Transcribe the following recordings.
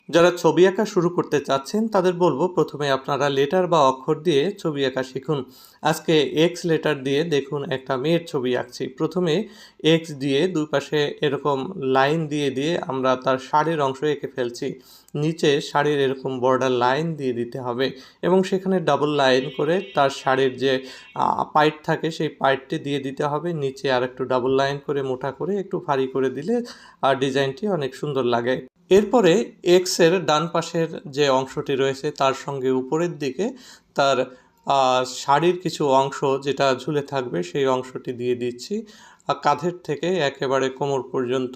যারা ছবি আঁকা শুরু করতে চাচ্ছেন তাদের বলবো প্রথমে আপনারা লেটার বা অক্ষর দিয়ে ছবি আঁকা শিখুন। আজকে এক্স লেটার দিয়ে দেখুন একটা মেয়ের ছবি আঁকছি। প্রথমে এক্স দিয়ে দুই পাশে এরকম লাইন দিয়ে দিয়ে আমরা তার শাড়ির অংশ এঁকে ফেলছি। নিচে শাড়ির এরকম বর্ডার লাইন দিয়ে দিতে হবে এবং সেখানে ডাবল লাইন করে তার শাড়ির যে পাইট থাকে সেই পাইটটি দিয়ে দিতে হবে। নিচে আর একটু ডাবল লাইন করে মোটা করে একটু ভারী করে দিলে ডিজাইনটি অনেক সুন্দর লাগে। এরপরে এক্সের ডান পাশের যে অংশটি রয়েছে তার সঙ্গে উপরের দিকে তার শাড়ির কিছু অংশ যেটা ঝুলে থাকবে সেই অংশটি দিয়ে দিচ্ছি। কাঁধের থেকে একেবারে কোমর পর্যন্ত,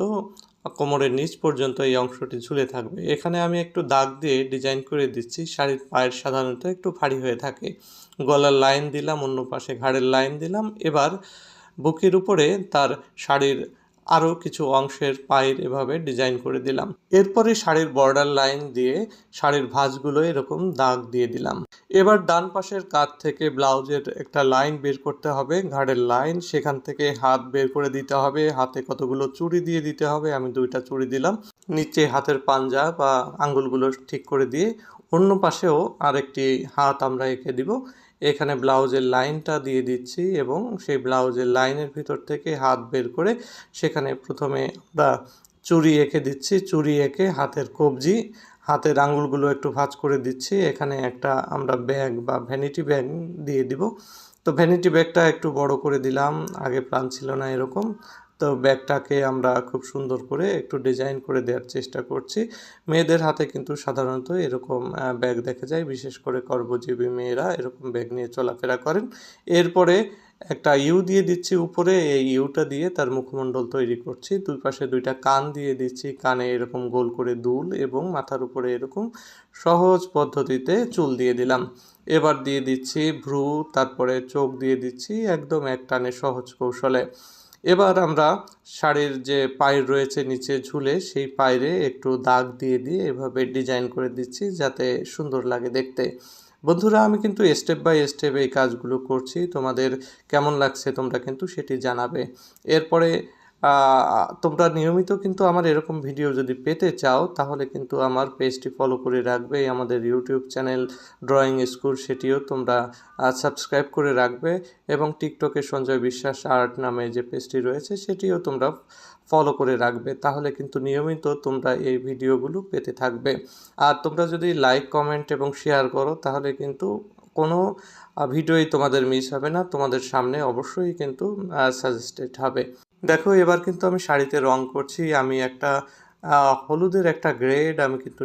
কোমরের নিচ পর্যন্ত এই অংশটি ঝুলে থাকবে। এখানে আমি একটু দাগ দিয়ে ডিজাইন করে দিচ্ছি। শাড়ির পায়ের সাধারণত একটু ভারী হয়ে থাকে। গলার লাইন দিলাম, অন্য পাশে ঘাড়ের লাইন দিলাম। এবার বুকের উপরে তার শাড়ির আরও কিছু অংশের পায়ের এভাবে ডিজাইন করে দিলাম। এরপরে শাড়ির বর্ডার লাইন দিয়ে শাড়ির ভাঁজগুলো এরকম দাগ দিয়ে দিলাম। এবার ডান পাশের কাঁধ থেকে ব্লাউজের একটা লাইন বের করতে হবে, ঘাড়ের লাইন, সেখান থেকে হাত বের করে দিতে হবে। হাতে কতগুলো চুড়ি দিয়ে দিতে হবে, আমি 2টা চুড়ি দিলাম। নিচে হাতের পাঞ্জা বা আঙ্গুলগুলো ঠিক করে দিয়ে অন্য পাশেও আরেকটি হাত আমরা এঁকে দিব। এখানে ব্লাউজের লাইনটা দিয়ে দিচ্ছি এবং সেই ব্লাউজের লাইনের ভিতর থেকে হাত বের করে সেখানে প্রথমে আমরা চুড়ি এঁকে দিচ্ছি। চুড়ি এঁকে হাতের কবজি, হাতের আঙুলগুলো একটু ভাঁজ করে দিচ্ছি। এখানে একটা আমরা ব্যাগ বা ভ্যানিটি ব্যাগ দিয়ে দিব। তো ভ্যানিটি ব্যাগটা একটু বড় করে দিলাম, আগে প্ল্যান ছিল না এরকম। তো ব্যাগটাকে আমরা খুব সুন্দর করে একটু ডিজাইন করে দেওয়ার চেষ্টা করছি। মেয়েদের হাতে কিন্তু সাধারণত এরকম ব্যাগ দেখা যায়, বিশেষ করে কর্মজীবী মেয়েরা এরকম ব্যাগ নিয়ে চলাফেরা করেন। এরপরে একটা ইউ দিয়ে দিচ্ছি উপরে, এই ইউটা দিয়ে তার মুখমণ্ডল তৈরি করছি। দুই পাশে 2টা কান দিয়ে দিচ্ছি, কানে এরকম গোল করে দুল এবং মাথার উপরে এরকম সহজ পদ্ধতিতে চুল দিয়ে দিলাম। এবার দিয়ে দিচ্ছি ভ্রু, তারপরে চোখ দিয়ে দিচ্ছি একদম এক টানে সহজ কৌশলে। এবার আমরা শাড়ির যে পায়ের রয়েছে নিচে ঝুলে সেই পায়ে একটু দাগ দিয়ে দিয়ে এভাবে ডিজাইন করে দিচ্ছি যাতে সুন্দর লাগে দেখতে। বন্ধুরা, আমি কিন্তু স্টেপ বাই স্টেপ এই কাজগুলো করছি। তোমাদের কেমন লাগছে তোমরা কিন্তু সেটি জানাবে। এরপরে তোমরা নিয়মিত কিন্তু আমার এরকম ভিডিও যদি পেতে চাও তাহলে কিন্তু আমার পেজটি ফলো করে রাখবে। আমাদের ইউটিউব চ্যানেল ড্রয়িং স্কুল সেটিও তোমরা সাবস্ক্রাইব করে রাখবে এবং টিকটকে সঞ্জয় বিশ্বাস আর্ট নামে যে পেজটি রয়েছে সেটিও তোমরা ফলো করে রাখবে। তাহলে কিন্তু নিয়মিত তোমরা এই ভিডিওগুলো পেতে থাকবে। আর তোমরা যদি লাইক, কমেন্ট এবং শেয়ার করো তাহলে কিন্তু কোনো ভিডিওই তোমাদের মিস হবে না, তোমাদের সামনে অবশ্যই কিন্তু সাজেস্টেড হবে। দেখো, এবার কিন্তু আমি শাড়িতে রং করছি। আমি একটা হলুদের একটা গ্রেড আমি কিন্তু